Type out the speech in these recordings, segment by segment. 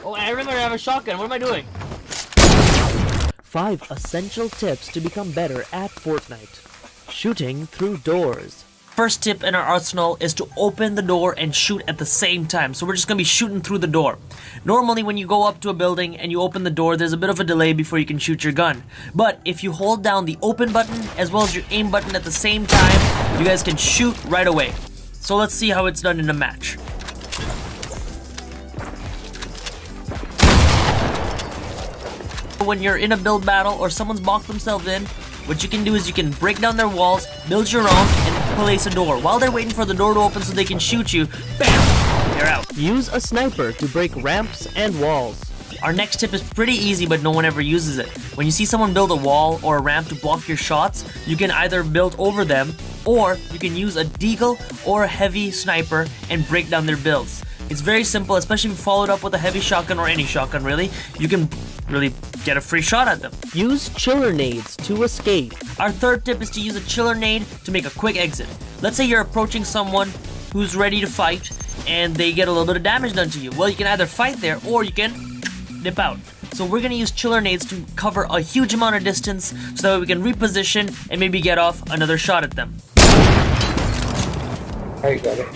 Oh, I remember I have a shotgun. What am I doing? 5 essential tips to become better at Fortnite. Shooting through doors. First tip in our arsenal is to open the door and shoot at the same time. So we're just gonna be shooting through the door. Normally when you go up to a building and you open the door, there's a bit of a delay before you can shoot your gun. But if you hold down the open button as well as your aim button at the same time, you guys can shoot right away. So let's see how it's done in a match. When you're in a build battle or someone's locked themselves in, what you can do is you can break down their walls, build your own, and place a door. While they're waiting for the door to open so they can shoot you, bam! You're out. Use a sniper to break ramps and walls. Our next tip is pretty easy, but no one ever uses it. When you see someone build a wall or a ramp to block your shots, you can either build over them, or you can use a deagle or a heavy sniper and break down their builds. It's very simple, especially if you follow it up with a heavy shotgun or any shotgun really. You can really get a free shot at them. Use chiller nades to escape. Our third tip is to use a chiller nade to make a quick exit. Let's say you're approaching someone who's ready to fight and they get a little bit of damage done to you. Well, you can either fight there or you can dip out. So we're gonna use chiller nades to cover a huge amount of distance so that we can reposition and maybe get off another shot at them. I got it.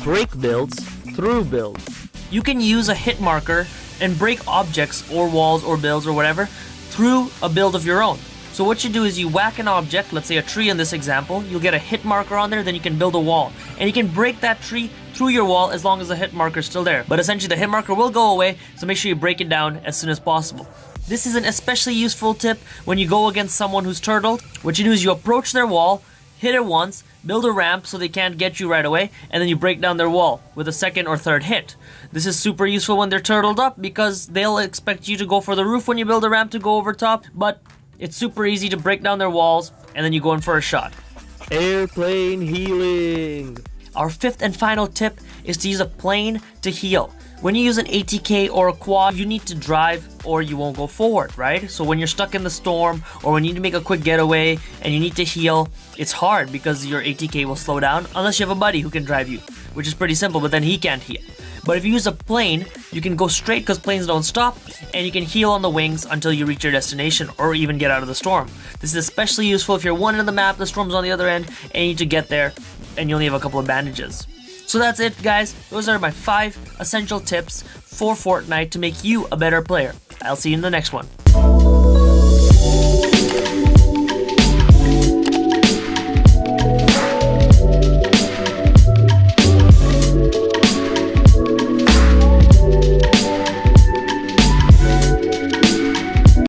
Break builds through builds. You can use a hit marker and break objects or walls or builds or whatever through a build of your own. So what you do is you whack an object, let's say a tree in this example, you'll get a hit marker on there, then you can build a wall. And you can break that tree through your wall as long as the hit marker is still there. But essentially the hit marker will go away, so make sure you break it down as soon as possible. This is an especially useful tip when you go against someone who's turtled. What you do is you approach their wall, hit it once, build a ramp so they can't get you right away, and then you break down their wall with a second or third hit. This is super useful when they're turtled up because they'll expect you to go for the roof when you build a ramp to go over top, but it's super easy to break down their walls and then you go in for a shot. Airplane healing. Our fifth and final tip is to use a plane to heal. When you use an ATK or a quad, you need to drive or you won't go forward, right? So when you're stuck in the storm or when you need to make a quick getaway and you need to heal, it's hard because your ATK will slow down unless you have a buddy who can drive you, which is pretty simple, but then he can't heal. But if you use a plane, you can go straight because planes don't stop, and you can heal on the wings until you reach your destination or even get out of the storm. This is especially useful if you're one end of the map, the storm's on the other end, and you need to get there, and you only have a couple of bandages. So that's it, guys. Those are my 5 essential tips for Fortnite to make you a better player. I'll see you in the next one.